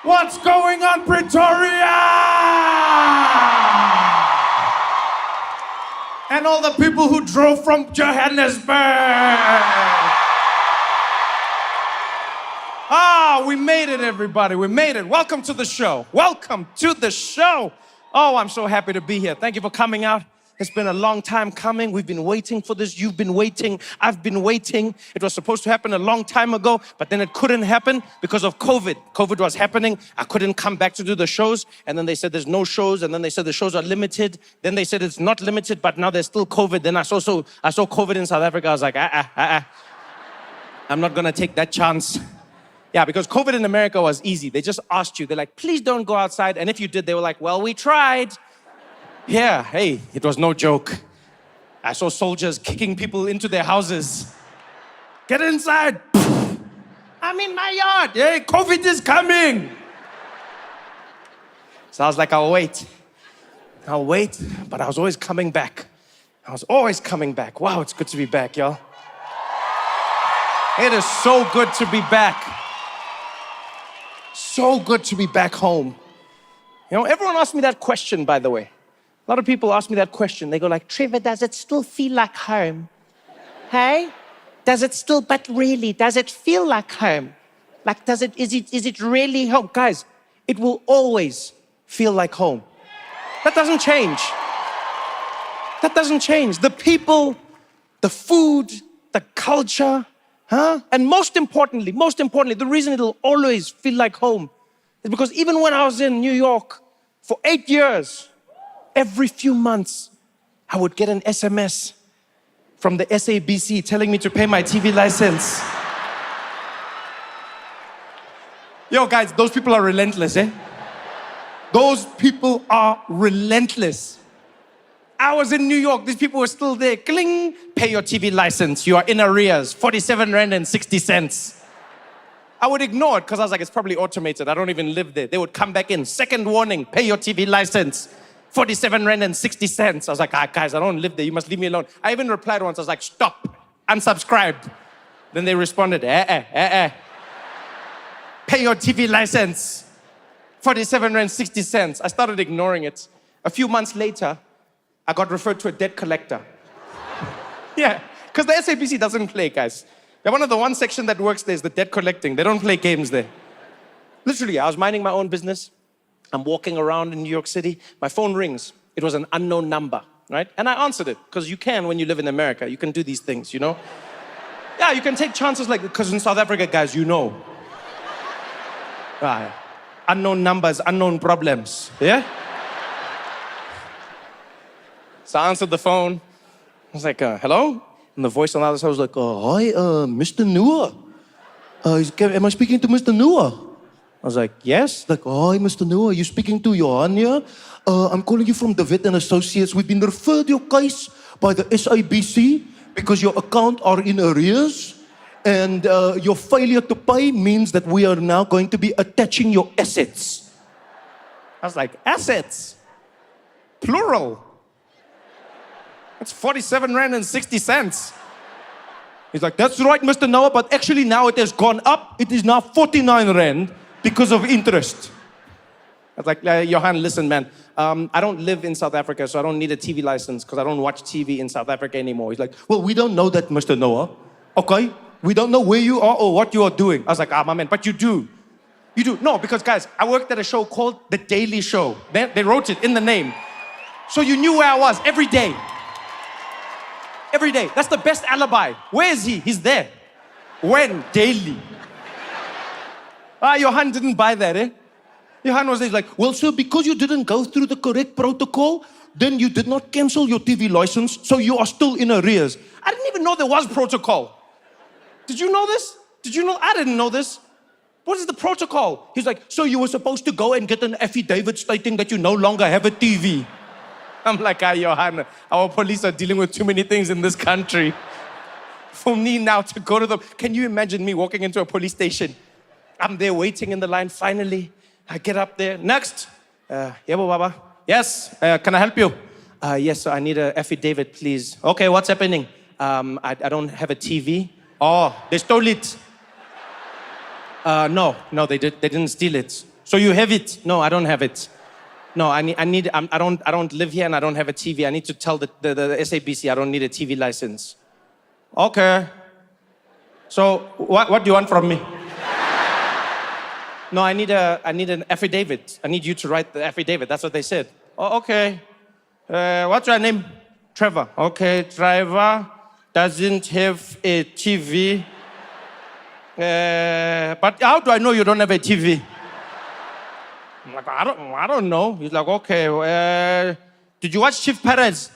What's going on, Pretoria? And all the people who drove from Johannesburg. We made it, everybody. We made it. Welcome to the show. Welcome to the show. Oh, I'm so happy to be here. Thank you for coming out. It's been a long time coming. We've been waiting for this. You've been waiting. I've been waiting. It was supposed to happen a long time ago, but then it couldn't happen because of COVID. COVID was happening. I couldn't come back to do the shows. And then they said there's no shows. And then they said the shows are limited. Then they said it's not limited, but now there's still COVID. Then I saw COVID in South Africa. I was like, I'm not going to take that chance. Yeah, because COVID in America was easy. They just asked you. They're like, please don't go outside. And if you did, they were like, well, we tried. Yeah, hey, it was no joke. I saw soldiers kicking people into their houses. Get inside. I'm in my yard. Hey, COVID is coming. So I was like, I'll wait. But I was always coming back. Wow, it's good to be back, y'all. It is so good to be back. So good to be back home. You know, everyone asked me that question, by the way. A lot of people ask me that question. They go like, Trevor, does it still feel like home? Hey? Does it feel like home? Like, is it really home? Guys, it will always feel like home. That doesn't change. The people, the food, the culture, and most importantly, the reason it'll always feel like home is because even when I was in New York for 8 years, every few months, I would get an SMS from the SABC telling me to pay my TV license. Yo, guys, those people are relentless, eh? Those people are relentless. I was in New York, these people were still there. Cling, pay your TV license. You are in arrears, 47 Rand and 60 cents. I would ignore it because I was like, it's probably automated. I don't even live there. They would come back in. Second warning, pay your TV license. 47 Rand and 60 cents. I was like, guys, I don't live there. You must leave me alone. I even replied once. I was like, stop, unsubscribe. Then they responded, Pay your TV license. 47 Rand, 60 cents. I started ignoring it. A few months later, I got referred to a debt collector. Yeah, because the SABC doesn't play, guys. They're one of the one section that works there is the debt collecting. They don't play games there. Literally, I was minding my own business. I'm walking around in New York City. My phone rings. It was an unknown number, right? And I answered it, because you can when you live in America. You can do these things, you know? Yeah, you can take chances like, because in South Africa, guys, you know. Right. Unknown numbers, unknown problems, yeah? So I answered the phone. I was like, hello? And the voice on the other side was like, hi, Mr. Noah. Am I speaking to Mr. Noah? I was like, yes. Like, hi, Mr. Noah, you speaking to Johan here? I'm calling you from David and Associates. We've been referred your case by the SABC because your account are in arrears. And your failure to pay means that we are now going to be attaching your assets. I was like, assets? Plural. That's 47 Rand and 60 cents. He's like, that's right, Mr. Noah, but actually now it has gone up. It is now 49 Rand because of interest. I was like, Johan, listen, man. I don't live in South Africa, so I don't need a TV license because I don't watch TV in South Africa anymore. He's like, well, we don't know that, Mr. Noah. Okay? We don't know where you are or what you are doing. I was like, my man, but you do. You do. No, because, guys, I worked at a show called The Daily Show. They wrote it in the name. So you knew where I was every day. Every day. That's the best alibi. Where is he? He's there. When? Daily. Johan didn't buy that, eh? Johan was there, like, well, sir, because you didn't go through the correct protocol, then you did not cancel your TV license, so you are still in arrears. I didn't even know there was protocol. Did you know this? I didn't know this. What is the protocol? He's like, so you were supposed to go and get an affidavit stating that you no longer have a TV. I'm like, Johan, our police are dealing with too many things in this country. For me now to go to them. Can you imagine me walking into a police station? I'm there waiting in the line. Finally, I get up there. Next. Yebo Baba. Yes, can I help you? Yes, so I need an affidavit, please. Okay, what's happening? I don't have a TV. Oh, they stole it. No, they didn't steal it. So you have it? No, I don't have it. No, I don't live here and I don't have a TV. I need to tell the SABC I don't need a TV license. Okay. So what do you want from me? No, I need an affidavit. I need you to write the affidavit. That's what they said. Oh, okay. What's your name? Trevor. Okay, Trevor doesn't have a TV. But how do I know you don't have a TV? I'm like, I don't know. He's like, okay, did you watch Chief Pirates?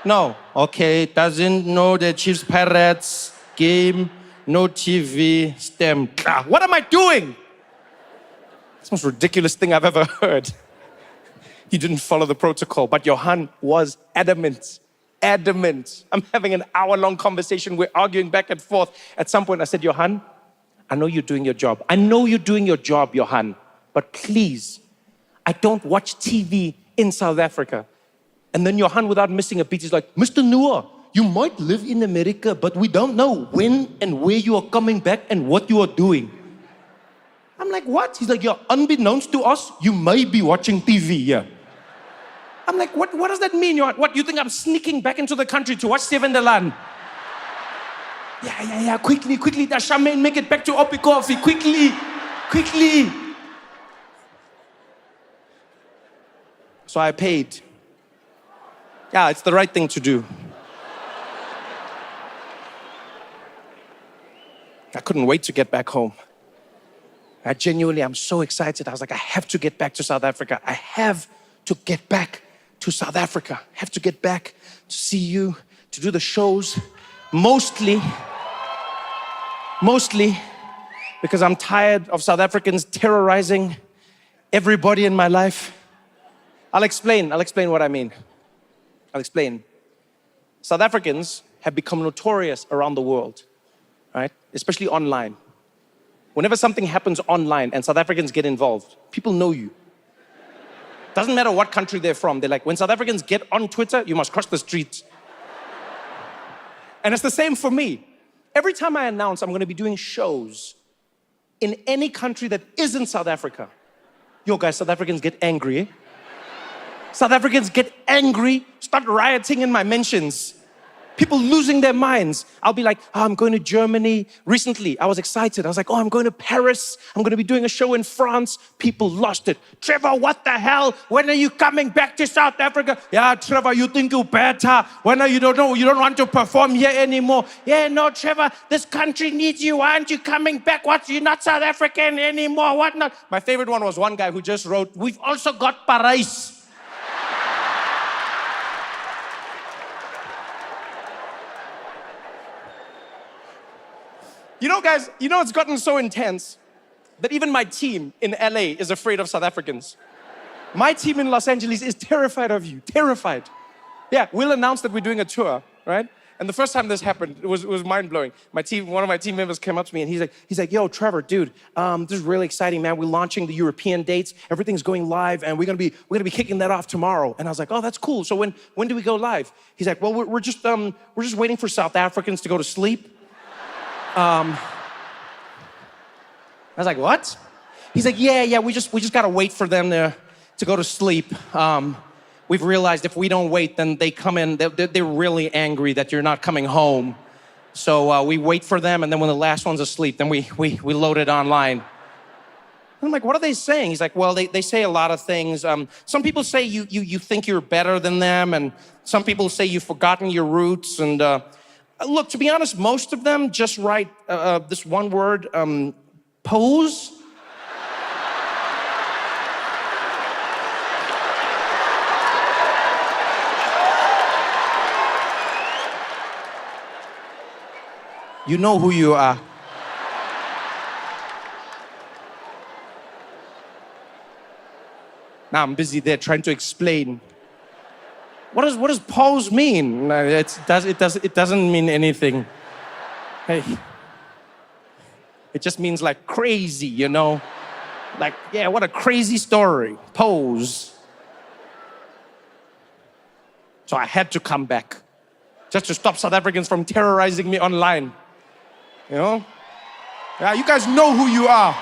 No. Okay, doesn't know the Chief Pirates game, no TV, STEM. What am I doing? It's the most ridiculous thing I've ever heard. He didn't follow the protocol, but Johan was adamant. I'm having an hour-long conversation. We're arguing back and forth. At some point, I said, Johan, I know you're doing your job. I know you're doing your job, Johan. But please, I don't watch TV in South Africa. And then Johan, without missing a beat, is like, Mr. Noah, you might live in America, but we don't know when and where you are coming back and what you are doing. I'm like, what? He's like, yeah, unbeknownst to us, you may be watching TV here. I'm like, what does that mean? What, you think I'm sneaking back into the country to watch Seven de Land? Yeah, quickly, Charmaine, make it back to Oppie Coffee, quickly. So I paid. Yeah, it's the right thing to do. I couldn't wait to get back home. I'm so excited. I was like, I have to get back to South Africa. I have to get back to South Africa. I have to get back to see you, to do the shows. Mostly because I'm tired of South Africans terrorizing everybody in my life. I'll explain what I mean. South Africans have become notorious around the world, right? Especially online. Whenever something happens online and South Africans get involved, people know you. Doesn't matter what country they're from. They're like, when South Africans get on Twitter, you must cross the street. And it's the same for me. Every time I announce I'm going to be doing shows in any country that isn't South Africa, yo guys, South Africans get angry. Eh? South Africans get angry, start rioting in my mentions. People losing their minds. I'll be like, oh, I'm going to Germany. Recently, I was excited. I was like, oh, I'm going to Paris. I'm going to be doing a show in France. People lost it. Trevor, what the hell? When are you coming back to South Africa? Yeah, Trevor, you think you're better. When are you don't know? You don't want to perform here anymore. Yeah, no, Trevor, this country needs you. Why aren't you coming back? What? You're not South African anymore. What not? My favorite one was one guy who just wrote, we've also got Paris. You know, guys, it's gotten so intense that even my team in LA is afraid of South Africans. My team in Los Angeles is terrified of you, terrified. Yeah, we'll announce that we're doing a tour, right? And the first time this happened, it was mind-blowing. One of my team members came up to me and he's like, yo, Trevor, dude, this is really exciting, man. We're launching the European dates. Everything's going live and we're gonna be kicking that off tomorrow. And I was like, oh, that's cool. So when do we go live? He's like, well, we're just waiting for South Africans to go to sleep. I was like, what? He's like, yeah, we just gotta wait for them to go to sleep. We've realized if we don't wait, then they come in, they're really angry that you're not coming home. So we wait for them, and then when the last one's asleep, then we load it online. I'm like, what are they saying? He's like, well, they say a lot of things. Some people say you think you're better than them, and some people say you've forgotten your roots, and look, to be honest, most of them just write this one word, pose. You know who you are. Now I'm busy there trying to explain. What does pose mean? It doesn't mean anything. Hey, it just means like crazy, you know? Like, yeah, what a crazy story. Pose. So I had to come back just to stop South Africans from terrorizing me online. You know? Yeah, you guys know who you are.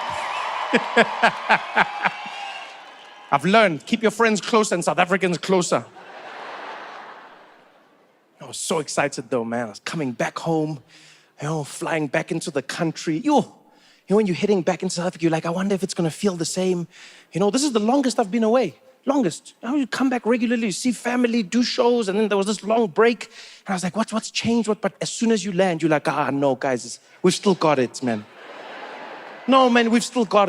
I've learned, keep your friends closer and South Africans closer. I was so excited though, man. I was coming back home, flying back into the country. When you're heading back into South Africa, you're like, I wonder if it's gonna feel the same. This is the longest I've been away. Longest. You come back regularly, see family, do shows, and then there was this long break. And I was like, what's changed? But as soon as you land, you're like, no, guys, we've still got it, man. No, man, we've still got it.